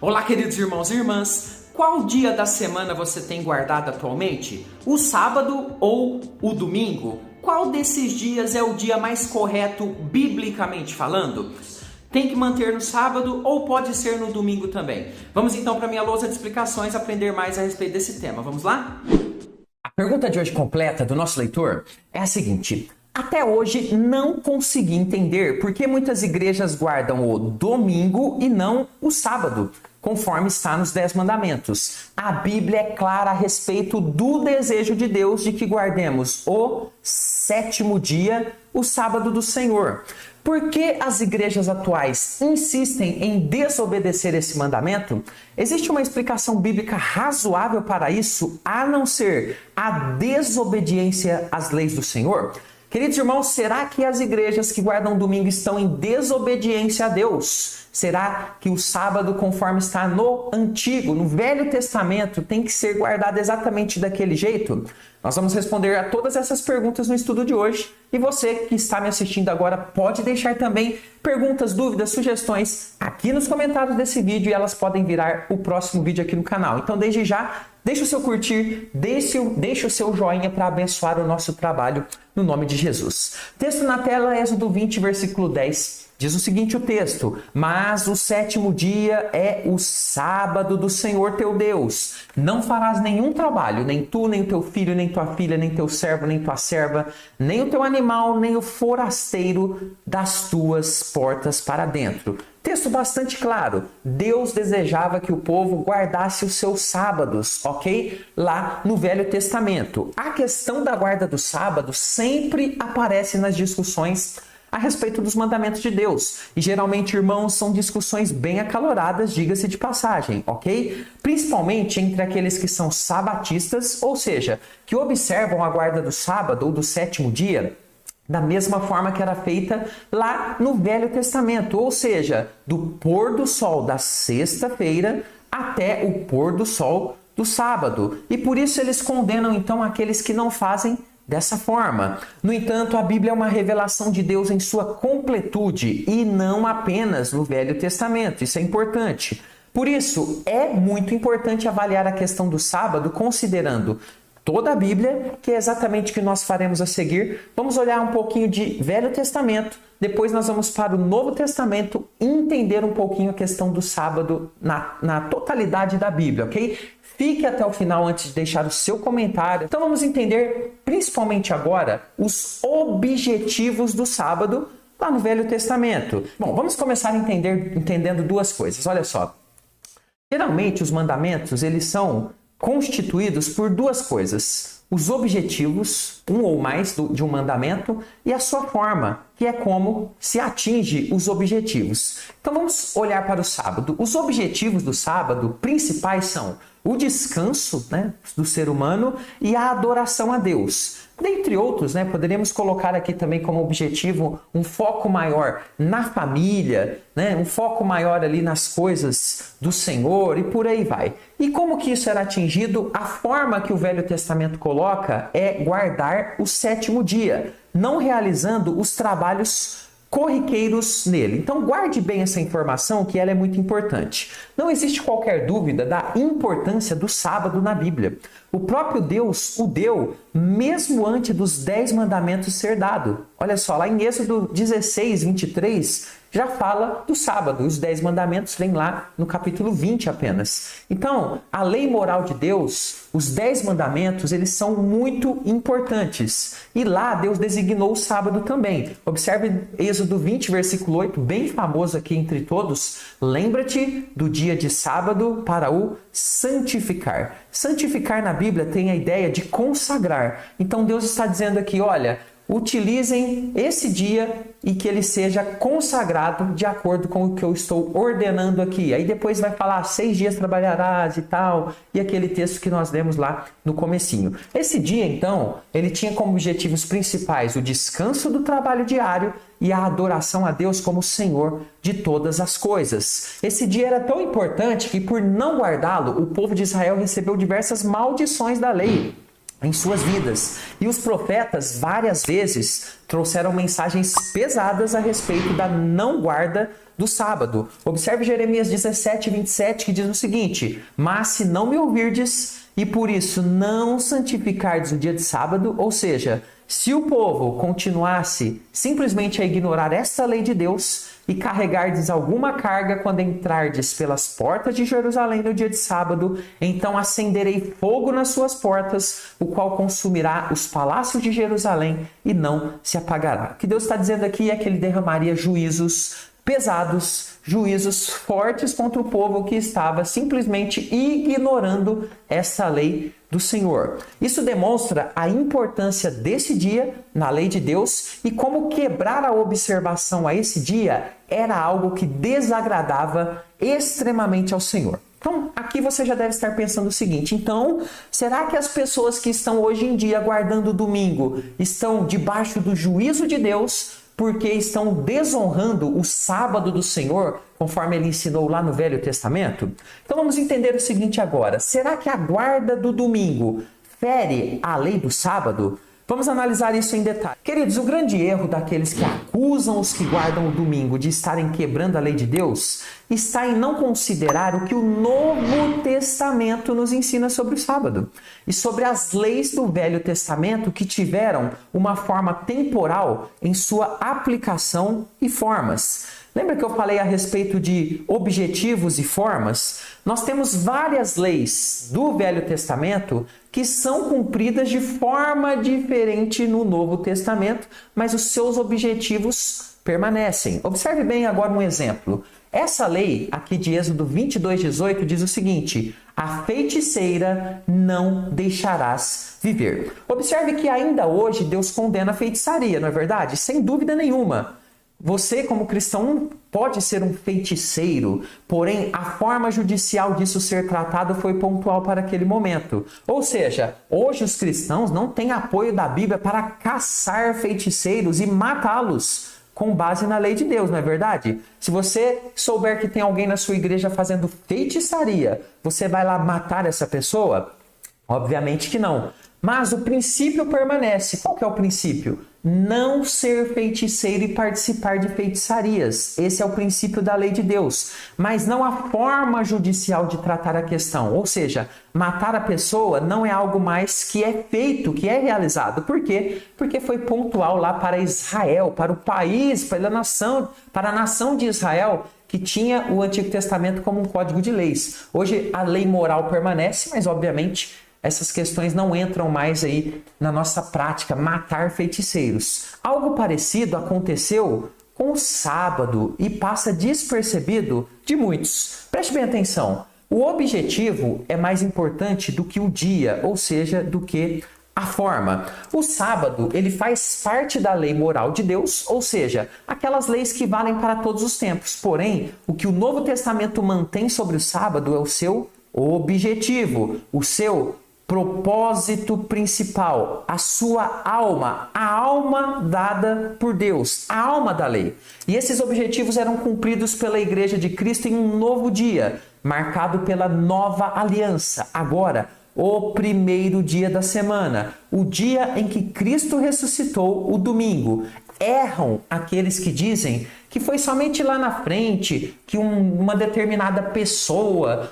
Olá, queridos irmãos e irmãs. Qual dia da semana você tem guardado atualmente? O sábado ou o domingo? Qual desses dias é o dia mais correto, biblicamente falando? Tem que manter no sábado ou pode ser no domingo também? Vamos então para a minha lousa de explicações aprender mais a respeito desse tema. Vamos lá? A pergunta de hoje completa do nosso leitor é a seguinte: até hoje não consegui entender por que muitas igrejas guardam o domingo e não o sábado, conforme está nos 10 mandamentos. A Bíblia é clara a respeito do desejo de Deus de que guardemos o sétimo dia, o sábado do Senhor. Por que as igrejas atuais insistem em desobedecer esse mandamento? Existe uma explicação bíblica razoável para isso, a não ser a desobediência às leis do Senhor? Queridos irmãos, será que as igrejas que guardam domingo estão em desobediência a Deus? Será que o sábado, conforme está no Antigo, no Velho Testamento, tem que ser guardado exatamente daquele jeito? Nós vamos responder a todas essas perguntas no estudo de hoje. E você que está me assistindo agora pode deixar também perguntas, dúvidas, sugestões aqui nos comentários desse vídeo e elas podem virar o próximo vídeo aqui no canal. Então, desde já, deixe o seu curtir, deixe o seu joinha para abençoar o nosso trabalho no nome de Jesus. Texto na tela, Êxodo 20, versículo 10. Diz o seguinte o texto: mas o sétimo dia é o sábado do Senhor teu Deus. Não farás nenhum trabalho, nem tu, nem o teu filho, nem tua filha, nem teu servo, nem tua serva, nem o teu animal, nem o forasteiro das tuas portas para dentro. Texto bastante claro. Deus desejava que o povo guardasse os seus sábados, ok? Lá no Velho Testamento. A questão da guarda do sábado sempre aparece nas discussões a respeito dos mandamentos de Deus. E geralmente, irmãos, são discussões bem acaloradas, diga-se de passagem, ok? Principalmente entre aqueles que são sabatistas, ou seja, que observam a guarda do sábado ou do sétimo dia da mesma forma que era feita lá no Velho Testamento, ou seja, do pôr do sol da sexta-feira até o pôr do sol do sábado. E por isso eles condenam então aqueles que não fazem dessa forma. No entanto, a Bíblia é uma revelação de Deus em sua completude e não apenas no Velho Testamento. Isso é importante. Por isso, é muito importante avaliar a questão do sábado considerando toda a Bíblia, que é exatamente o que nós faremos a seguir. Vamos olhar um pouquinho de Velho Testamento, depois nós vamos para o Novo Testamento e entender um pouquinho a questão do sábado na totalidade da Bíblia, ok? Fique até o final antes de deixar o seu comentário. Então vamos entender, principalmente agora, os objetivos do sábado lá no Velho Testamento. Bom, vamos começar entendendo duas coisas. Olha só. Geralmente os mandamentos, eles são constituídos por duas coisas: os objetivos, um ou mais de um mandamento, e a sua forma, que é como se atinge os objetivos. Então vamos olhar para o sábado. Os objetivos do sábado principais são o descanso, do ser humano e a adoração a Deus. Dentre outros, poderíamos colocar aqui também como objetivo um foco maior na família, um foco maior ali nas coisas do Senhor e por aí vai. E como que isso era atingido? A forma que o Velho Testamento coloca é guardar o sétimo dia, não realizando os trabalhos corriqueiros nele. Então guarde bem essa informação, que ela é muito importante. Não existe qualquer dúvida da importância do sábado na Bíblia. O próprio Deus o deu mesmo antes dos 10 mandamentos ser dado. Olha só, lá em Êxodo 16, 23, já fala do sábado. Os 10 mandamentos vêm lá no capítulo 20 apenas. Então, a lei moral de Deus, os 10 mandamentos, eles são muito importantes. E lá Deus designou o sábado também. Observe Êxodo 20, versículo 8, bem famoso aqui entre todos. Lembra-te do dia de sábado para o santificar. Santificar na Bíblia tem a ideia de consagrar. Então Deus está dizendo aqui, olha, utilizem esse dia e que ele seja consagrado de acordo com o que eu estou ordenando aqui. Aí depois vai falar 6 dias trabalharás e tal, e aquele texto que nós lemos lá no comecinho. Esse dia, então, ele tinha como objetivos principais o descanso do trabalho diário e a adoração a Deus como Senhor de todas as coisas. Esse dia era tão importante que, por não guardá-lo, o povo de Israel recebeu diversas maldições da lei. em suas vidas. E os profetas várias vezes trouxeram mensagens pesadas a respeito da não guarda do sábado. Observe Jeremias 17:27, que diz o seguinte: mas se não me ouvirdes e por isso não santificardes o dia de sábado, ou seja, se o povo continuasse simplesmente a ignorar esta lei de Deus e carregardes alguma carga quando entrardes pelas portas de Jerusalém no dia de sábado, então acenderei fogo nas suas portas, o qual consumirá os palácios de Jerusalém e não se apagará. O que Deus está dizendo aqui é que ele derramaria juízos pesados, juízos fortes contra o povo que estava simplesmente ignorando essa lei do Senhor. Isso demonstra a importância desse dia na lei de Deus e como quebrar a observação a esse dia era algo que desagradava extremamente ao Senhor. Então, aqui você já deve estar pensando o seguinte: então, será que as pessoas que estão hoje em dia guardando o domingo estão debaixo do juízo de Deus porque estão desonrando o sábado do Senhor, conforme ele ensinou lá no Velho Testamento? Então vamos entender o seguinte agora: será que a guarda do domingo fere a lei do sábado? Vamos analisar isso em detalhe. Queridos, o grande erro daqueles que acusam os que guardam o domingo de estarem quebrando a lei de Deus está em não considerar o que o Novo Testamento nos ensina sobre o sábado e sobre as leis do Velho Testamento que tiveram uma forma temporal em sua aplicação e formas. Lembra que eu falei a respeito de objetivos e formas? Nós temos várias leis do Velho Testamento que são cumpridas de forma diferente no Novo Testamento, mas os seus objetivos permanecem. Observe bem agora um exemplo. Essa lei aqui de Êxodo 22:18 diz o seguinte: a feiticeira não deixarás viver. Observe que ainda hoje Deus condena a feitiçaria, não é verdade? Sem dúvida nenhuma. Você, como cristão, pode ser um feiticeiro, porém a forma judicial disso ser tratado foi pontual para aquele momento. Ou seja, hoje os cristãos não têm apoio da Bíblia para caçar feiticeiros e matá-los com base na lei de Deus, não é verdade? Se você souber que tem alguém na sua igreja fazendo feitiçaria, você vai lá matar essa pessoa? Obviamente que não. Mas o princípio permanece. Qual que é o princípio? Não ser feiticeiro e participar de feitiçarias. Esse é o princípio da lei de Deus. Mas não a forma judicial de tratar a questão. Ou seja, matar a pessoa não é algo mais que é feito, que é realizado. Por quê? Porque foi pontual lá para Israel, para o país, para a nação de Israel, que tinha o Antigo Testamento como um código de leis. Hoje a lei moral permanece, mas obviamente essas questões não entram mais aí na nossa prática, matar feiticeiros. Algo parecido aconteceu com o sábado e passa despercebido de muitos. Preste bem atenção, o objetivo é mais importante do que o dia, ou seja, do que a forma. O sábado, ele faz parte da lei moral de Deus, ou seja, aquelas leis que valem para todos os tempos. Porém, o que o Novo Testamento mantém sobre o sábado é o seu objetivo, o seu propósito principal, a sua alma, a alma dada por Deus, a alma da lei. E esses objetivos eram cumpridos pela Igreja de Cristo em um novo dia, marcado pela nova aliança. Agora, o primeiro dia da semana, o dia em que Cristo ressuscitou, o domingo. Erram aqueles que dizem que foi somente lá na frente que uma determinada pessoa,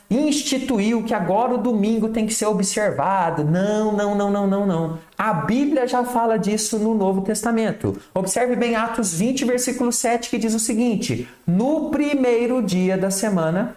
instituiu que agora o domingo tem que ser observado. Não. A Bíblia já fala disso no Novo Testamento. Observe bem Atos 20, versículo 7, que diz o seguinte: no primeiro dia da semana,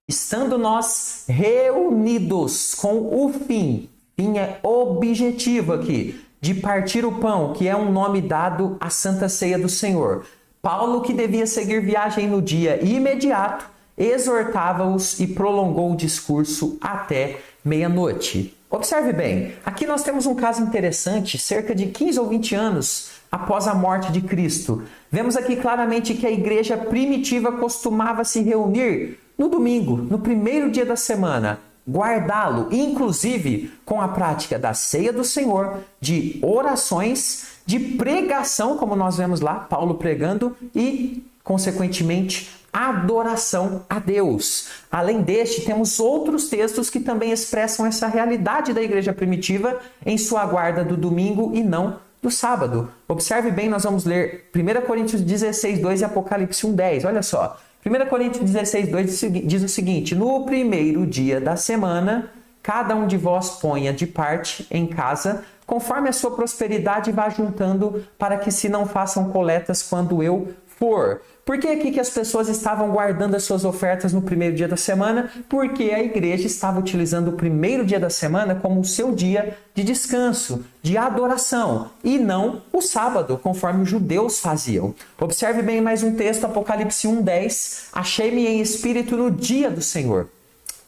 estando nós reunidos com o fim é objetivo aqui, de partir o pão, que é um nome dado à Santa Ceia do Senhor. Paulo, que devia seguir viagem no dia imediato, exortava-os e prolongou o discurso até meia-noite. Observe bem, aqui nós temos um caso interessante, cerca de 15 ou 20 anos após a morte de Cristo. Vemos aqui claramente que a igreja primitiva costumava se reunir no domingo, no primeiro dia da semana, guardá-lo, inclusive com a prática da ceia do Senhor, de orações, de pregação, como nós vemos lá, Paulo pregando, e consequentemente, adoração a Deus. Além deste, temos outros textos que também expressam essa realidade da igreja primitiva em sua guarda do domingo e não do sábado. Observe bem, nós vamos ler 1 Coríntios 16, 2 e Apocalipse 1, 10. Olha só, 1 Coríntios 16, 2 diz o seguinte: no primeiro dia da semana, cada um de vós ponha de parte em casa, conforme a sua prosperidade, vá juntando, para que se não façam coletas quando eu for. Por que aqui que as pessoas estavam guardando as suas ofertas no primeiro dia da semana? Porque a igreja estava utilizando o primeiro dia da semana como o seu dia de descanso, de adoração, e não o sábado, conforme os judeus faziam. Observe bem mais um texto, Apocalipse 1:10. Achei-me em espírito no dia do Senhor,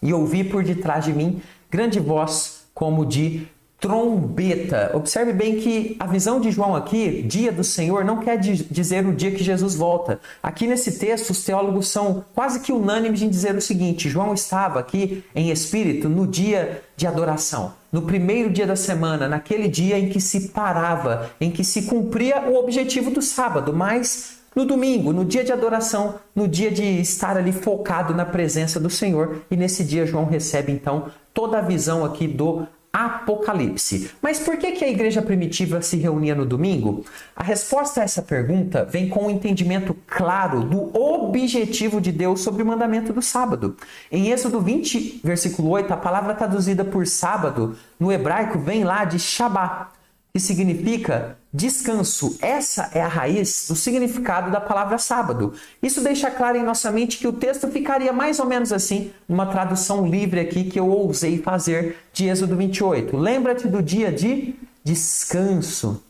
e ouvi por detrás de mim grande voz como de trombeta. Observe bem que a visão de João aqui, dia do Senhor, não quer dizer o dia que Jesus volta. Aqui nesse texto, os teólogos são quase que unânimes em dizer o seguinte: João estava aqui em espírito no dia de adoração, no primeiro dia da semana, naquele dia em que se parava, em que se cumpria o objetivo do sábado, mas no domingo, no dia de adoração, no dia de estar ali focado na presença do Senhor. E nesse dia João recebe então toda a visão aqui do Apocalipse. Mas por que a igreja primitiva se reunia no domingo? A resposta a essa pergunta vem com um entendimento claro do objetivo de Deus sobre o mandamento do sábado. Em Êxodo 20, versículo 8, a palavra traduzida por sábado no hebraico vem lá de Shabá, que significa descanso. Essa é a raiz do significado da palavra sábado. Isso deixa claro em nossa mente que o texto ficaria mais ou menos assim, numa tradução livre aqui que eu ousei fazer de Êxodo 28. Lembra-te do dia de descanso.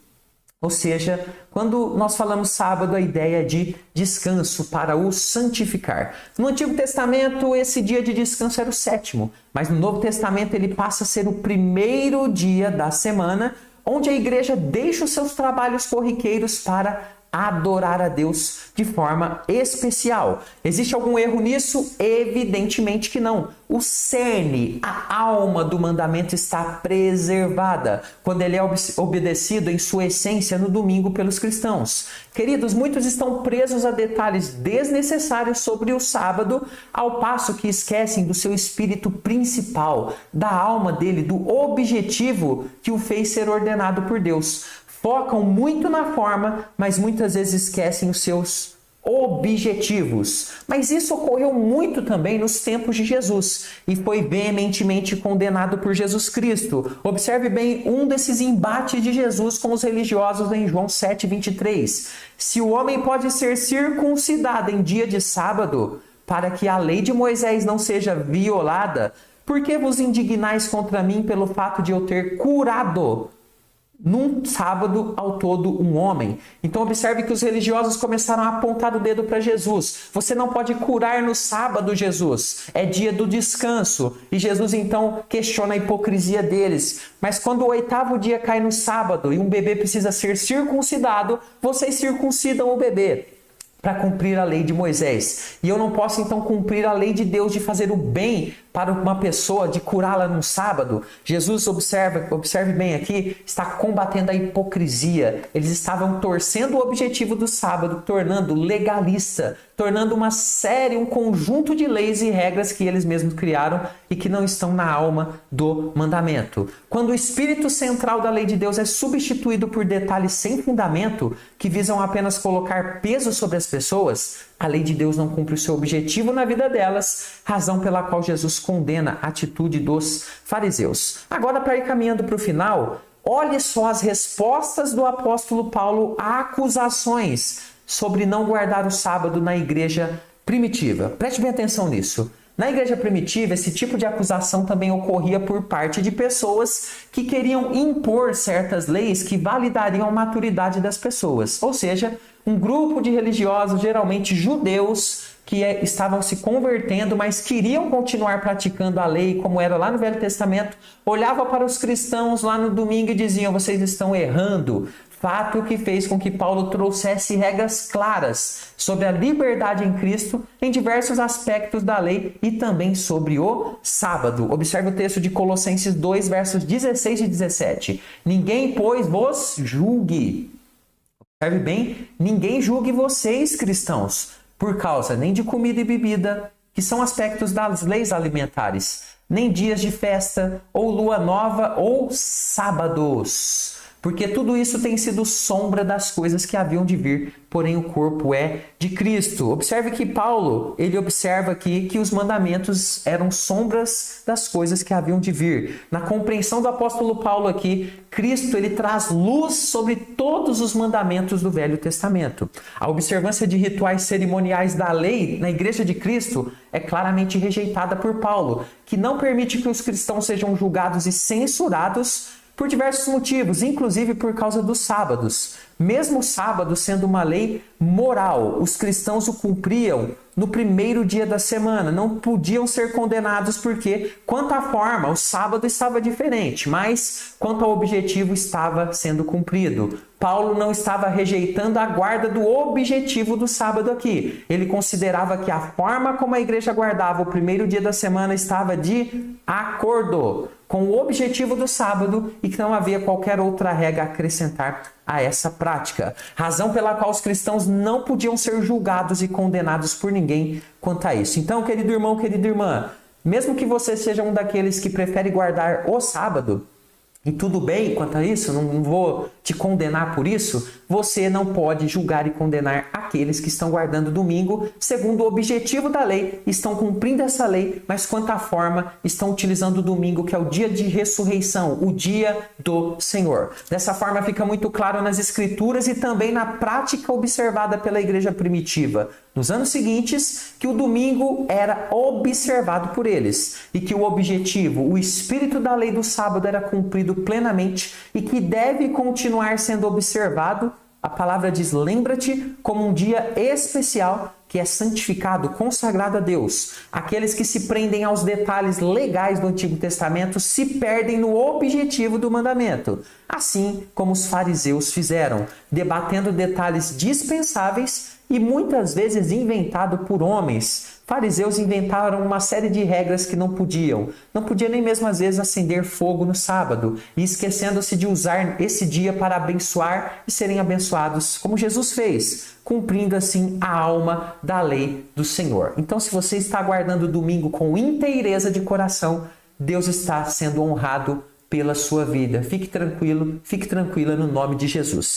Ou seja, quando nós falamos sábado, a ideia é de descanso para o santificar. No Antigo Testamento, esse dia de descanso era o sétimo, mas no Novo Testamento ele passa a ser o primeiro dia da semana, onde a igreja deixa os seus trabalhos corriqueiros para adorar a Deus de forma especial. Existe algum erro nisso? Evidentemente que não. O cerne, a alma do mandamento está preservada quando ele é obedecido em sua essência no domingo pelos cristãos. Queridos, muitos estão presos a detalhes desnecessários sobre o sábado, ao passo que esquecem do seu espírito principal, da alma dele, do objetivo que o fez ser ordenado por Deus. Focam muito na forma, mas muitas vezes esquecem os seus objetivos. Mas isso ocorreu muito também nos tempos de Jesus e foi veementemente condenado por Jesus Cristo. Observe bem um desses embates de Jesus com os religiosos em João 7:23. Se o homem pode ser circuncidado em dia de sábado, para que a lei de Moisés não seja violada, por que vos indignais contra mim pelo fato de eu ter curado num sábado ao todo um homem? Então observe que os religiosos começaram a apontar o dedo para Jesus. Você não pode curar no sábado, Jesus. É dia do descanso. E Jesus então questiona a hipocrisia deles. Mas quando o oitavo dia cai no sábado e um bebê precisa ser circuncidado, vocês circuncidam o bebê para cumprir a lei de Moisés. E eu não posso então cumprir a lei de Deus de fazer o bem para uma pessoa, de curá-la no sábado? Jesus, observe bem aqui, está combatendo a hipocrisia. Eles estavam torcendo o objetivo do sábado, tornando legalista, tornando uma série, um conjunto de leis e regras que eles mesmos criaram e que não estão na alma do mandamento. Quando o espírito central da lei de Deus é substituído por detalhes sem fundamento, que visam apenas colocar peso sobre as pessoas, a lei de Deus não cumpre o seu objetivo na vida delas, razão pela qual Jesus condena a atitude dos fariseus. Agora, para ir caminhando para o final, olhe só as respostas do apóstolo Paulo a acusações sobre não guardar o sábado na igreja primitiva. Preste bem atenção nisso. Na igreja primitiva, esse tipo de acusação também ocorria por parte de pessoas que queriam impor certas leis que validariam a maturidade das pessoas. Ou seja, um grupo de religiosos, geralmente judeus, que estavam se convertendo, mas queriam continuar praticando a lei como era lá no Velho Testamento, olhava para os cristãos lá no domingo e diziam: vocês estão errando. Fato que fez com que Paulo trouxesse regras claras sobre a liberdade em Cristo em diversos aspectos da lei e também sobre o sábado. Observe o texto de Colossenses 2, versos 16 e 17. Ninguém, pois, vos julgue. Observe bem, ninguém julgue vocês, cristãos, por causa nem de comida e bebida, que são aspectos das leis alimentares, nem dias de festa, ou lua nova, ou sábados, porque tudo isso tem sido sombra das coisas que haviam de vir, porém o corpo é de Cristo. Observe que Paulo, ele observa aqui que os mandamentos eram sombras das coisas que haviam de vir. Na compreensão do apóstolo Paulo aqui, Cristo, ele traz luz sobre todos os mandamentos do Velho Testamento. A observância de rituais cerimoniais da lei na Igreja de Cristo é claramente rejeitada por Paulo, que não permite que os cristãos sejam julgados e censurados por diversos motivos, inclusive por causa dos sábados. Mesmo o sábado sendo uma lei moral, os cristãos o cumpriam no primeiro dia da semana. Não podiam ser condenados porque, quanto à forma, o sábado estava diferente, mas quanto ao objetivo estava sendo cumprido. Paulo não estava rejeitando a guarda do objetivo do sábado aqui. Ele considerava que a forma como a igreja guardava o primeiro dia da semana estava de acordo com o objetivo do sábado e que não havia qualquer outra regra a acrescentar a essa prática. Razão pela qual os cristãos não podiam ser julgados e condenados por ninguém quanto a isso. Então, querido irmão, querida irmã, mesmo que você seja um daqueles que prefere guardar o sábado, e tudo bem quanto a isso, não vou te condenar por isso, você não pode julgar e condenar aqueles que estão guardando domingo segundo o objetivo da lei, estão cumprindo essa lei, mas quanto à forma, estão utilizando o domingo, que é o dia de ressurreição, o dia do Senhor. Dessa forma fica muito claro nas Escrituras e também na prática observada pela igreja primitiva, nos anos seguintes, que o domingo era observado por eles e que o objetivo, o espírito da lei do sábado era cumprido plenamente e que deve continuar sendo observado. A palavra diz: lembra-te, como um dia especial que é santificado, consagrado a Deus. Aqueles que se prendem aos detalhes legais do Antigo Testamento se perdem no objetivo do mandamento, assim como os fariseus fizeram, debatendo detalhes dispensáveis e muitas vezes inventado por homens. Fariseus inventaram uma série de regras que não podiam nem mesmo às vezes acender fogo no sábado, e esquecendo-se de usar esse dia para abençoar e serem abençoados, como Jesus fez, cumprindo assim a alma da lei do Senhor. Então, se você está guardando o domingo com inteireza de coração, Deus está sendo honrado pela sua vida. Fique tranquilo, fique tranquila no nome de Jesus.